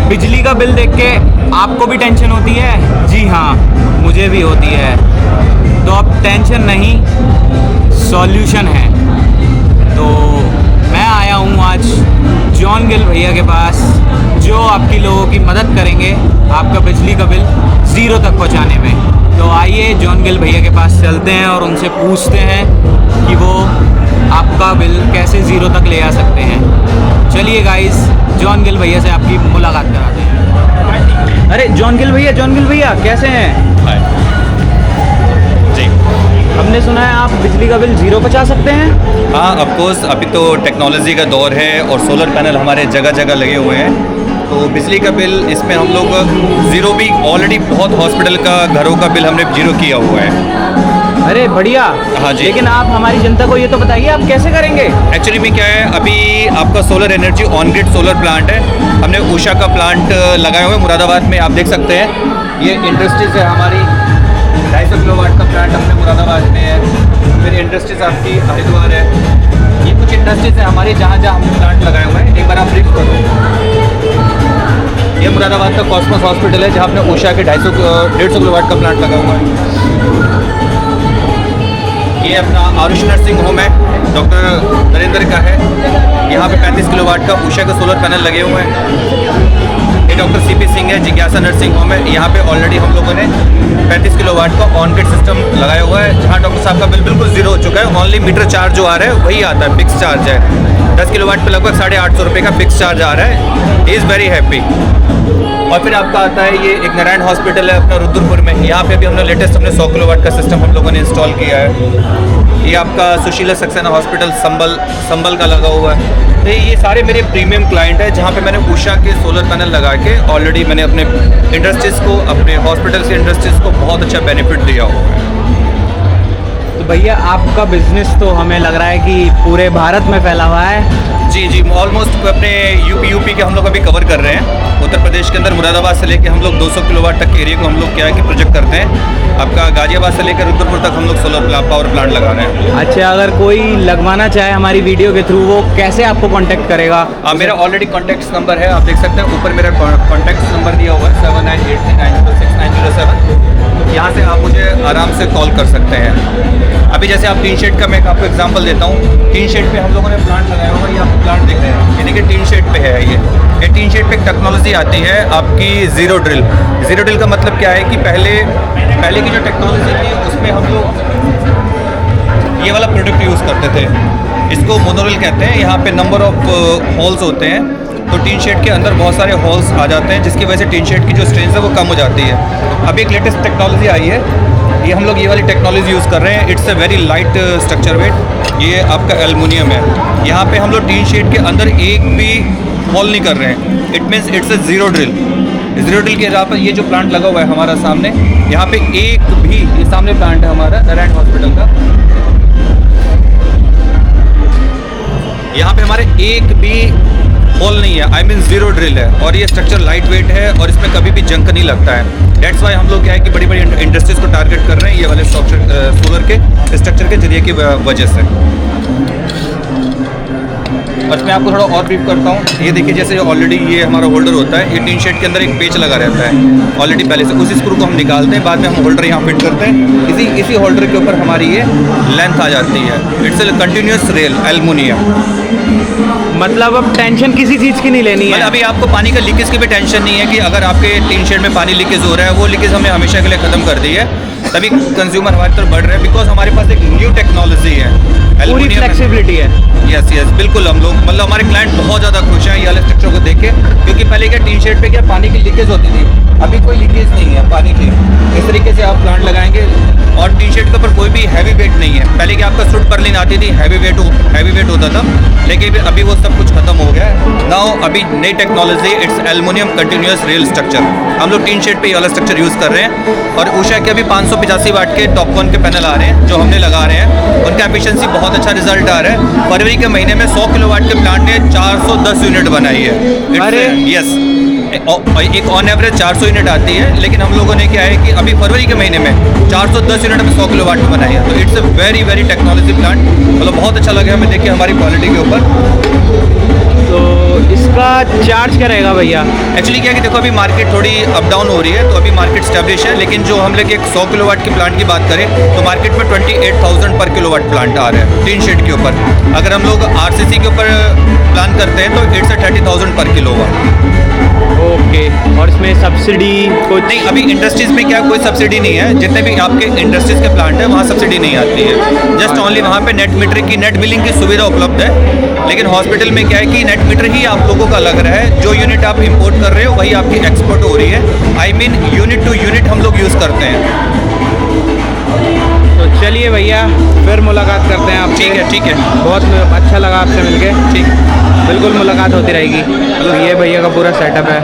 बिजली का बिल देख के आपको भी टेंशन होती है? जी हाँ, मुझे भी होती है। तो अब टेंशन नहीं, सॉल्यूशन है। तो मैं आया हूँ आज जॉन गिल भैया के पास, जो आपकी लोगों की मदद करेंगे आपका बिजली का बिल ज़ीरो तक पहुँचाने में। तो आइए जॉन गिल भैया के पास चलते हैं और उनसे पूछते हैं कि वो आपका बिल कैसे ज़ीरो तक ले आ सकते हैं। चलिए गाइस, जॉन गिल भैया से आपकी मुलाकात कराते हैं। अरे जॉन गिल भैया कैसे हैं? हाय जी। हमने सुना है आप बिजली का बिल ज़ीरो पहुँचा सकते हैं। हाँ, ऑफकोर्स अभी तो टेक्नोलॉजी का दौर है और सोलर पैनल हमारे जगह जगह लगे हुए हैं। तो बिजली का बिल इसमें हम लोग ज़ीरो भी ऑलरेडी बहुत हॉस्पिटल का घरों का बिल हमने ज़ीरो किया हुआ है। अरे बढ़िया। हाँ जी। लेकिन आप हमारी जनता को ये तो बताइए आप कैसे करेंगे? एक्चुअली में क्या है, अभी आपका solar energy on grid solar plant है। हमने उषा का प्लांट लगाए हुए हैं मुरादाबाद में, आप देख सकते हैं। ये इंडस्ट्रीज है हमारी, 250 किलोवाट का प्लांट अपने मुरादाबाद में है। फिर इंडस्ट्रीज आपकी हरिद्वार है। ये कुछ इंडस्ट्रीज है हमारी जहाँ जहाँ हमने प्लांट लगाए हुए हैं। एक बार आप ब्रीफ करो। ये मुरादाबाद का कॉस्मोस हॉस्पिटल है जहाँ अपने उषा के 150 किलोवाट का प्लांट लगा हुआ है। ये अपना आरुष नर्सिंग होम है, डॉक्टर नरेंद्र का है। यहाँ पे 35 किलोवाट का उषा के सोलर पैनल लगे हुए हैं। ये डॉक्टर सीपी सिंह है, जिज्ञासा नर्सिंग होम है। यहाँ पे ऑलरेडी हम लोगों ने 35 किलोवाट का ऑन ग्रिड सिस्टम लगाया हुआ है, जहाँ डॉक्टर साहब का बिल बिल्कुल ज़ीरो हो चुका है। ओनली मीटर चार्ज जो आ रहा है वही आता है, फिक्स चार्ज है। 10 किलोवाट पे लगभग 850 रुपये का फिक्स चार्ज आ रहा है। He is very happy. और फिर आपका आता है ये एक नारायण हॉस्पिटल है अपना रुद्रपुर में। यहाँ पे भी हमने लेटेस्ट 100 किलोवाट का सिस्टम हम लोगों ने इंस्टॉल किया है। ये आपका सुशीला सक्सेना हॉस्पिटल संबल का लगा हुआ है। तो ये सारे मेरे प्रीमियम क्लाइंट है जहाँ पे मैंने उषा के सोलर पैनल लगा के ऑलरेडी मैंने अपने इंडस्ट्रीज़ को, अपने हॉस्पिटल से इंडस्ट्रीज़ को बहुत अच्छा बेनिफिट दिया हुआ है। तो भैया आपका बिजनेस तो हमें लग रहा है कि पूरे भारत में फैला हुआ है। जी, ऑलमोस्ट अपने यूपी के हम लोग अभी कवर कर रहे हैं। उत्तर प्रदेश के अंदर मुरादाबाद से लेके हम लोग 200 किलोवाट तक के एरिया को हम लोग क्या है कि प्रोजेक्ट करते हैं। आपका गाजियाबाद से लेकर रुद्रपुर तक हम लोग सोलर पावर प्लांट लगा रहे हैं। अच्छा, अगर कोई लगवाना चाहे हमारी वीडियो के थ्रू, वो कैसे आपको कांटेक्ट करेगा? मेरा ऑलरेडी कॉन्टैक्ट नंबर है, आप देख सकते हैं ऊपर मेरा कॉन्टैक्ट नंबर दिया हुआ है 7983906907। यहाँ से आप मुझे आराम से कॉल कर सकते हैं। अभी जैसे आप टीन शेड का मैं आपको एग्जांपल देता हूँ। टीन शेड पे हम लोगों ने प्लांट लगाया हुआ है, ये आप प्लांट देख रहे हैं, यानी कि टीन शेड पे है। ये टीन शेड पे एक टेक्नोलॉजी आती है आपकी ज़ीरो ड्रिल। ज़ीरो ड्रिल का मतलब क्या है कि पहले की जो टेक्नोलॉजी थी उसमें हम लोग ये वाला प्रोडक्ट यूज़ करते थे, इसको मोनोरिल कहते हैं। यहाँ पे नंबर ऑफ होल्स होते हैं, तो टीन शेड के अंदर बहुत सारे होल्स आ जाते हैं, जिसकी वजह से टीन शेड की जो स्ट्रेंथ है वो कम हो जाती है। अभी एक लेटेस्ट टेक्नोलॉजी आई है, ये हम लोग ये वाली टेक्नोलॉजी यूज़ कर रहे हैं। It's a very light structure weight. ये आपका एल्युमिनियम है। यहाँ पे हम लोग टीन शेड के अंदर एक भी होल नहीं कर रहे हैं। It means it's a zero drill. Zero drill के यहाँ पर ये जो प्लांट लगा हुआ है हमारा सामने, यहाँ पे एक भी, ये सामने प्लांट है हमारा नारायण हॉस्पिटल का, यहाँ पे हमारे एक भी होल नहीं है। आई मीन ज़ीरो ड्रिल है। और ये स्ट्रक्चर लाइट वेट है और इसमें कभी भी जंक नहीं लगता है। डेट्स वाई हम लोग क्या है कि बड़ी बड़ी इंडस्ट्रीज़ को टारगेट कर रहे हैं ये वाले सोलर के स्ट्रक्चर के जरिए की वजह से। और मैं आपको थोड़ा और ब्रीफ करता हूँ। ये देखिए, जैसे ऑलरेडी ये हमारा होल्डर होता है, ये टीन शेड के अंदर एक पेच लगा रहता है ऑलरेडी पहले से। उस स्क्रू को हम निकालते हैं, बाद में हम होल्डर यहाँ फिट करते हैं। इसी होल्डर के ऊपर हमारी ये लेंथ आ जाती है। It's a continuous rail, aluminium. मतलब अब टेंशन किसी चीज़ की नहीं लेनी है। मतलब अभी आपको पानी का लीकेज की भी टेंशन नहीं है कि अगर आपके टीन शेड में पानी लीकेज हो रहा है, वो लीकेज हमने हमेशा के लिए ख़त्म कर दी है। तभी कंज्यूमर हमारी तरफ बढ़ रहे हैं, बिकॉज हमारे पास एक न्यू टेक्नोलॉजी है, पूरी फ्लेक्सिबिलिटी है। यस बिल्कुल। हम लोग मतलब हमारे क्लाइंट बहुत ज़्यादा खुश हैं ये वाले स्ट्रक्चर को देख के, क्योंकि पहले क्या टीन शेड पे क्या पानी की लीकेज होती थी, अभी कोई लीकेज नहीं है पानी की। इस तरीके से आप प्लांट लगाएंगे और टीन शेड के ऊपर कोई भी हैवी वेट नहीं है। पहले क्या आपका सूट पर्लिन आती थी, हैवी वेट होता था, लेकिन अभी वो सब कुछ खत्म हो गया है। नाउ अभी नई technology, it's aluminium continuous rail structure. हम लोग टीन शेड पे ये वाला स्ट्रक्चर यूज़ कर रहे हैं। और उषा के अभी 585 वाट के टॉप 1 के पैनल आ रहे हैं जो हमने लगा रहे हैं। उनका एफिशिएंसी बहुत अच्छा रिजल्ट आ रहा है। फरवरी के महीने में 100 किलोवाट के प्लांट ने 410 यूनिट बनाई है। अरे यस, एक ऑन एवरेज 400 यूनिट आती है, लेकिन हम लोगों ने क्या है कि अभी फरवरी के महीने में 410 यूनिट में 100 किलोवाट में बनाई है। तो it's a very technology plant. मतलब बहुत अच्छा लगा हमें देख के हमारी क्वालिटी के ऊपर। तो इसका चार्ज क्या रहेगा भैया? एक्चुअली क्या है कि देखो अभी मार्केट थोड़ी अप डाउन हो रही है, तो अभी मार्केट स्टैब्लिश है, लेकिन जो हम लोग एक 100 किलोवाट के प्लांट की बात करें तो मार्केट में 28,000 पर किलोवाट प्लांट आ रहा है टिन शेड के ऊपर। अगर हम लोग आरसीसी के ऊपर प्लान करते हैं तो 8 से 30,000 पर किलोवाट। ओके, और इसमें सब्सिडी कुछ? नहीं, अभी इंडस्ट्रीज़ में क्या कोई सब्सिडी नहीं है। जितने भी आपके इंडस्ट्रीज़ के प्लांट है वहाँ सब्सिडी नहीं आती है। जस्ट ओनली वहाँ पे नेट मीटरिंग की, नेट बिलिंग की सुविधा उपलब्ध है। लेकिन हॉस्पिटल में क्या है कि नेट मीटर ही आप लोगों का लग रहा है, जो यूनिट आप इंपोर्ट कर रहे हो वही आपकी एक्सपोर्ट हो रही है। I mean unit to unit हम लोग यूज़ करते हैं। तो चलिए भैया, फिर मुलाकात करते हैं आप। ठीक है। बहुत अच्छा लगा आपसे मिलके। ठीक, बिल्कुल मुलाकात होती रहेगी। तो ये भैया का पूरा सेटअप है।